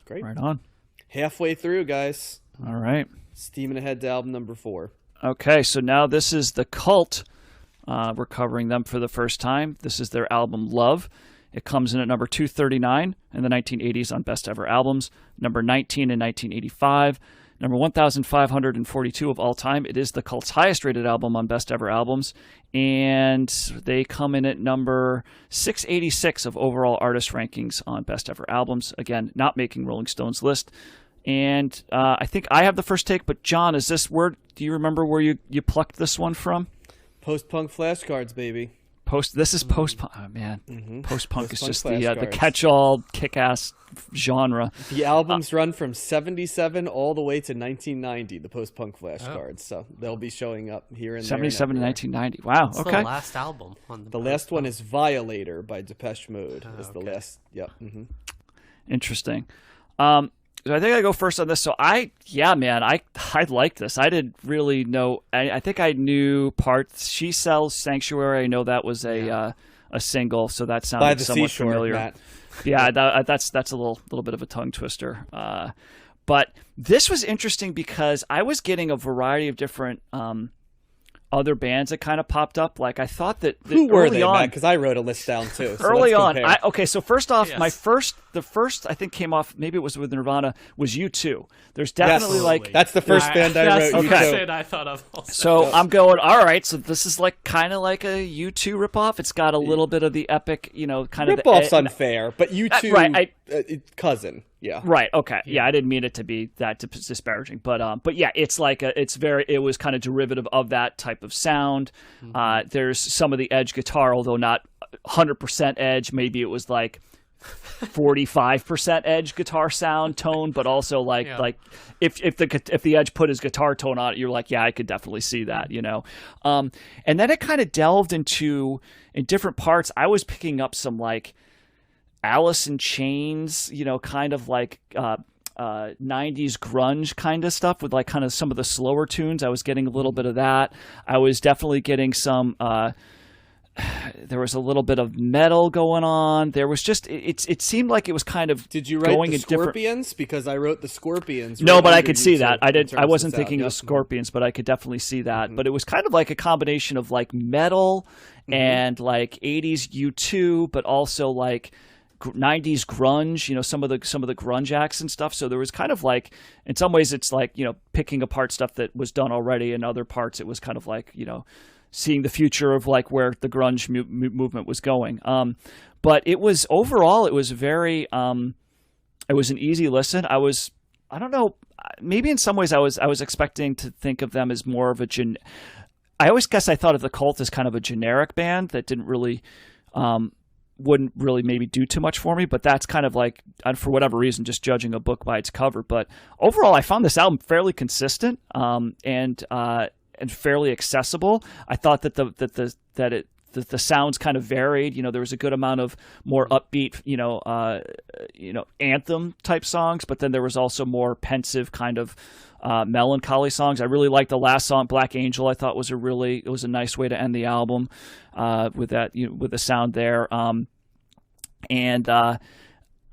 Great. Right on. Halfway through, guys. All right. Steaming ahead to album number 4. Okay, so now this is The Cult. We're covering them for the first time. This is their album Love. It comes in at number 239 in the 1980s on Best Ever Albums, number 19 in 1985, number 1,542 of all time. It is The Cult's highest rated album on Best Ever Albums, and they come in at number 686 of overall artist rankings on Best Ever Albums. Again, not making Rolling Stone's list. And I think I have the first take, but John, is this where? Do you remember where you plucked this one from? Post-punk flashcards, baby. This is post-punk. Oh, man. Mm-hmm. Post-punk is just the flashcards. catch-all, kick-ass genre. The albums run from 77 all the way to 1990, the post-punk flashcards. So they'll be showing up here and there. 77 to 1990. Wow, What's okay. the last album on The last one is Violator by Depeche Mode. Is the okay. last. Yep. Mm-hmm. Interesting. So I think I go first on this. So I like this. I didn't really know. I think I knew parts. She Sells Sanctuary. I know that was a single, so that sounded By the somewhat Seashore, familiar. Matt. Yeah, that's a little bit of a tongue twister. But this was interesting because I was getting a variety of different other bands that kind of popped up. Like I thought that Who were they, on, Matt? Because I wrote a list down too. So early let's on, compare. so first off, Yes. the first I think came off, maybe it was with Nirvana, was U2. There's definitely Yes. like, That's the first band I that's wrote. the You Okay. too. band I thought of also. so I'm going, all right, so this is like kind of like a U2 ripoff. It's got a little bit of the epic, kind of Rip-off's the unfair, but you two, right, cousin. Yeah. Right. Okay. Yeah, I didn't mean it to be that disparaging, but yeah, it's like it was kind of derivative of that type of sound. There's some of the edge guitar, although not 100% edge. Maybe it was like 45% edge guitar sound tone, but also like if the edge put his guitar tone on it, you're like, yeah, I could definitely see that, And then it kind of delved in different parts. I was picking up some like Alice in Chains, kind of like 90s grunge kind of stuff with like kind of some of the slower tunes. I was getting a little bit of that. I was definitely getting some there was a little bit of metal going on. There was just it seemed like it was kind of Did you write going the in different. Scorpions? Because I wrote the Scorpions. No, right but I under could you see two that. in I terms wasn't of thinking sound. of Scorpions, but I could definitely see that. But it was kind of like a combination of like metal and like 80s U2, but also like 90s grunge, some of the grunge acts and stuff. So there was kind of like, in some ways it's like, picking apart stuff that was done already. In other parts it was kind of like, seeing the future of like where the grunge movement was going. But it was overall, it was very, it was an easy listen. I don't know, maybe in some ways I was expecting to think of them as more of I always guess I thought of the Cult as kind of a generic band that didn't really, wouldn't really maybe do too much for me, but that's kind of like, for whatever reason, just judging a book by its cover. But overall, I found this album fairly consistent and fairly accessible. I thought that the sounds kind of varied. There was a good amount of more upbeat, anthem type songs, but then there was also more pensive kind of melancholy songs. I really liked the last song, Black Angel. I thought it was a nice way to end the album with that, with the sound there. And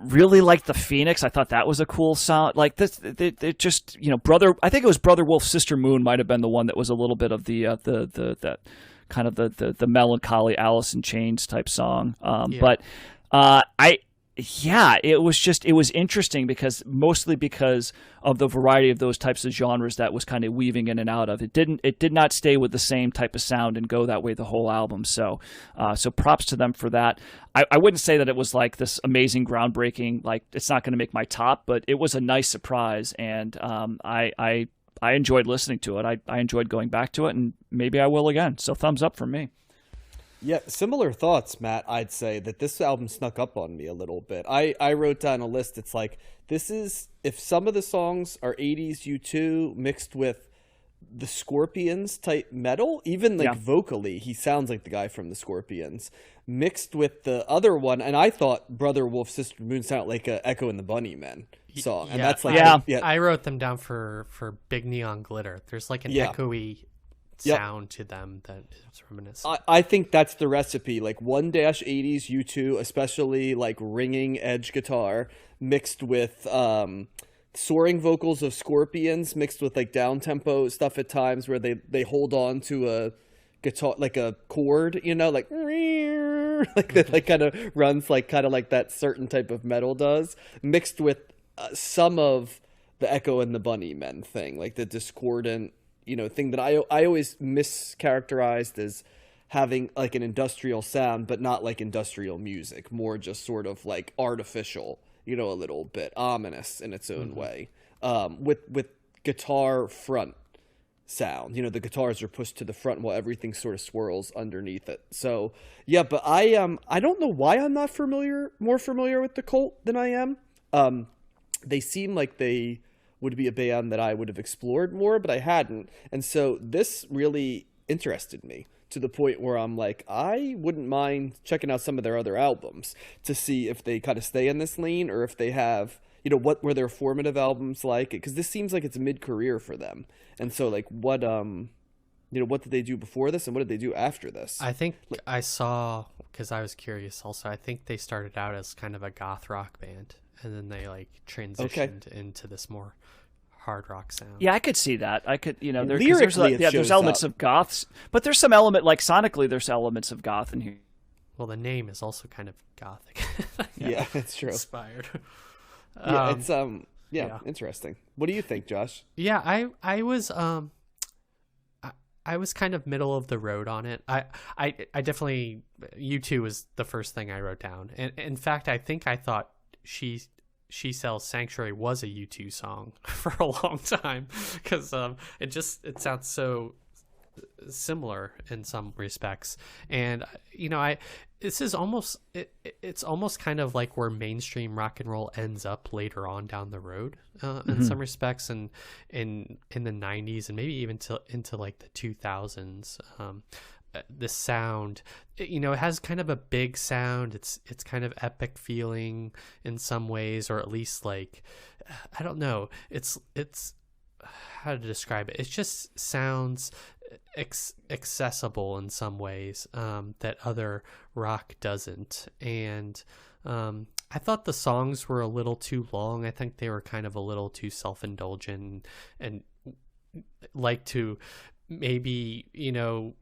really liked the Phoenix. I thought that was a cool sound. Like this, it just, I think it was Brother Wolf, Sister Moon might have been the one that was a little bit of the kind of the melancholy Alice in Chains type song. But it was interesting mostly because of the variety of those types of genres that was kind of weaving in and out of. It did not stay with the same type of sound and go that way the whole album. So props to them for that. I wouldn't say that it was like this amazing, groundbreaking, like it's not going to make my top, but it was a nice surprise. And I enjoyed listening to it. I enjoyed going back to it, and maybe I will again. So thumbs up from me. Yeah, similar thoughts, Matt. I'd say that this album snuck up on me a little bit. I wrote down a list. It's like, this is, if some of the songs are 80s U2 mixed with the Scorpions type metal, even like vocally, he sounds like the guy from the Scorpions, mixed with the other one. And I thought Brother Wolf, Sister Moon sounded like a Echo and the Bunnymen song. And that's like, I wrote them down for Big Neon Glitter. There's like an echoey sound to them that is reminiscent. I think that's the recipe. Like 1-80s U2, especially like ringing edge guitar mixed with soaring vocals of Scorpions mixed with like down tempo stuff at times where they hold on to a guitar like a chord, you know, like like that, like kind of runs like kind of like that certain type of metal does, mixed with some of the Echo and the Bunnymen thing, like the discordant, you know, thing that I always mischaracterized as having like an industrial sound, but not like industrial music, more just sort of like artificial, you know, a little bit ominous in its own way, with guitar front sound. You know, the guitars are pushed to the front while everything sort of swirls underneath it. So yeah, but I don't know why I'm not more familiar with the Cult than I am. They seem like they would be a band that I would have explored more, but I hadn't. And so this really interested me to the point where I'm like, I wouldn't mind checking out some of their other albums to see if they kind of stay in this lane or if they have, you know, what were their formative albums like? Because this seems like it's mid-career for them. And so like what, you know, what did they do before this and what did they do after this? I think I saw, because I was curious also, I think they started out as kind of a goth rock band. And then they like transitioned into this more hard rock sound. Yeah, I could see that. I could, you know, Lyrically, there's elements of goths, but there's some element, like sonically, there's elements of goth in here. Well, the name is also kind of gothic. Yeah, it's true. Inspired. Yeah, it's interesting. What do you think, Josh? Yeah, I was I was kind of middle of the road on it. I definitely, U2 was the first thing I wrote down, and in fact, I think I thought She Sells Sanctuary was a U2 song for a long time because it sounds so similar in some respects. And you know, it's almost kind of like where mainstream rock and roll ends up later on down the road in some respects, and in the 90s and maybe even into like the 2000s. The sound, you know, it has kind of a big sound. It's kind of epic feeling in some ways, or at least like, I don't know. It's how to describe it. It just sounds accessible in some ways that other rock doesn't. And I thought the songs were a little too long. I think they were kind of a little too self-indulgent and like to maybe, you know,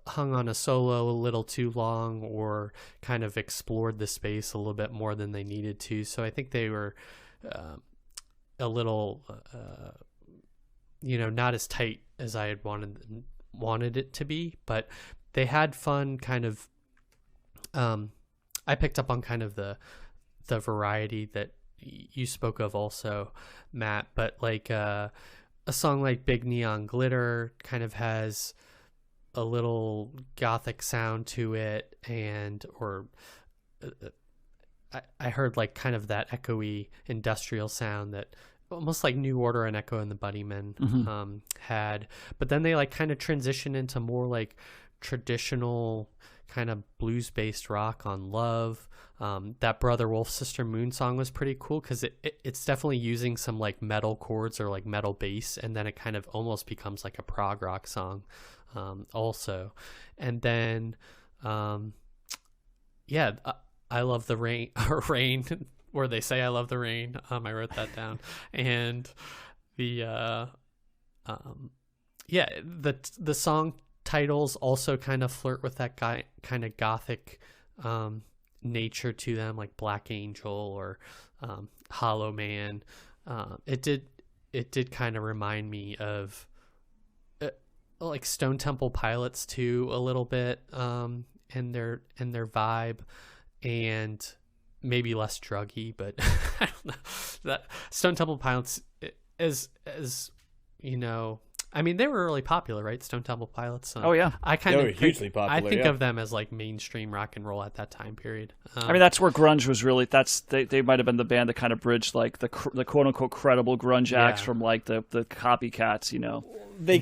hung on a solo a little too long or kind of explored the space a little bit more than they needed to. So I think they were a little, you know, not as tight as I had wanted it to be, but they had fun kind of, I picked up on kind of the variety that you spoke of also, Matt, but like, a song like Big Neon Glitter kind of has a little gothic sound to it, or I heard like kind of that echoey industrial sound that almost like New Order and Echo and the Bunnymen had, but then they like kind of transition into more like traditional kind of blues-based rock on Love. That Brother Wolf Sister Moon song was pretty cool because it's definitely using some like metal chords or like metal bass, and then it kind of almost becomes like a prog rock song also. And then I Love the Rain, or Rain, where they say I love the rain. I wrote that down. And the the song titles also kind of flirt with that kind of gothic nature to them, like Black Angel or Hollow Man. It did kind of remind me of like Stone Temple Pilots too, a little bit, in their vibe, and maybe less druggy, but I don't know. That Stone Temple Pilots as you know, I mean, they were really popular, right? Stone Temple Pilots. Oh yeah, They were hugely popular. I think of them as like mainstream rock and roll at that time period. I mean, that's where grunge was really. They might have been the band that kind of bridged like the quote unquote credible grunge acts from like the copycats. You know, we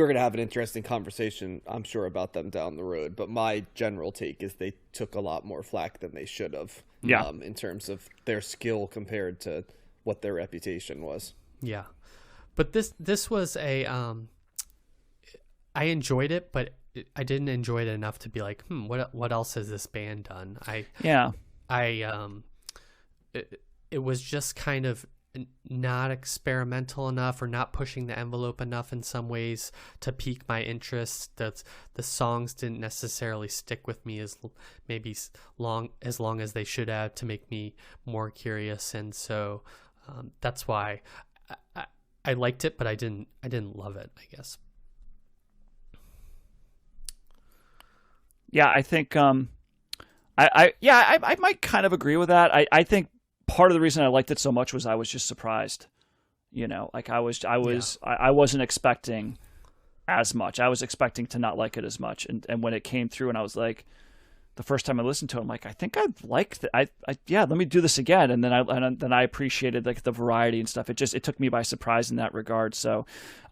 were going to have an interesting conversation, I'm sure, about them down the road. But my general take is they took a lot more flack than they should have. Yeah. In terms of their skill compared to what their reputation was. Yeah. But this was a I enjoyed it, but I didn't enjoy it enough to be like, what else has this band done? It was just kind of not experimental enough, or not pushing the envelope enough in some ways to pique my interest. That the songs didn't necessarily stick with me as long as they should have to make me more curious, and so that's why I liked it, but I didn't love it, I guess. Yeah, I think I might kind of agree with that. I think part of the reason I liked it so much was I was just surprised. Like I wasn't expecting as much. I was expecting to not like it as much, and when it came through, and I was like, the first time I listened to it, I'm like, I think I liked it. Let me do this again, and then I appreciated like the variety and stuff. It took me by surprise in that regard. So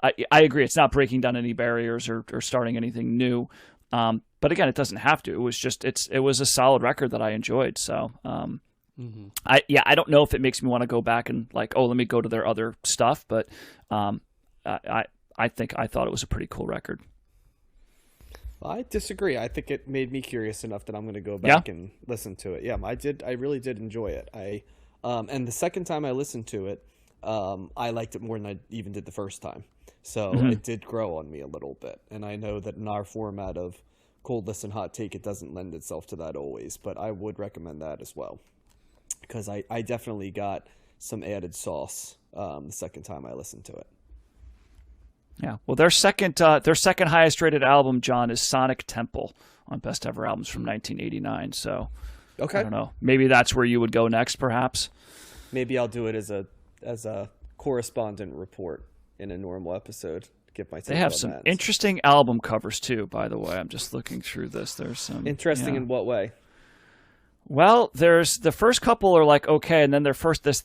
I agree. It's not breaking down any barriers or starting anything new. But again, it doesn't have to. It was just it was a solid record that I enjoyed. So I don't know if it makes me want to go back and like, let me go to their other stuff, but I thought it was a pretty cool record. I disagree. I think it made me curious enough that I'm going to go back and listen to it. Yeah, I did. I really did enjoy it. And the second time I listened to it, I liked it more than I even did the first time. So it did grow on me a little bit. And I know that in our format of cold listen, hot take, it doesn't lend itself to that always. But I would recommend that as well, because I definitely got some added sauce the second time I listened to it. Yeah. Well, their second highest rated album, John, is Sonic Temple on Best Ever Albums from 1989. So okay. I don't know. Maybe that's where you would go next, perhaps. Maybe I'll do it as a correspondent report in a normal episode. Get my take They have on some that. interesting album covers too, by the way. I'm just looking through this. There's some interesting in what way? Well, there's the first couple are like okay, and then they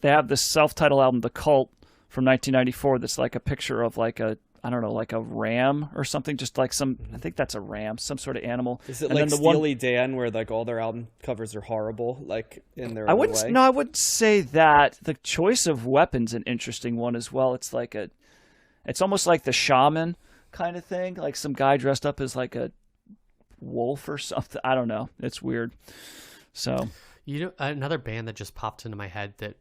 have this self-titled album, The Cult, from 1994. That's like a picture of like a ram or something, just like I think that's a ram, some sort of animal. Is it and like then Steely Dan, where like all their album covers are horrible, like in their own way? No, I wouldn't say that. The choice of weapons an interesting one as well. It's like it's almost like the Shaman kind of thing, like some guy dressed up as like a wolf or something. I don't know. It's weird. So another band that just popped into my head that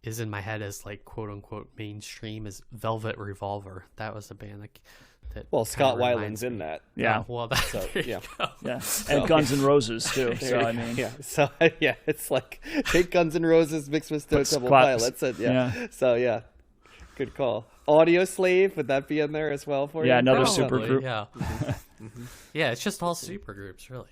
is in my head as like quote unquote mainstream is Velvet Revolver. That was a band that Scott Weiland's in that. Yeah. Yeah. And Guns N' Roses too. So I mean, So it's like take Guns N' Roses mixed with Stone Temple Pilots. So good call. Audio Slave, would that be in there as well for you? Yeah, another super group. Yeah. Yeah, it's just all super groups really.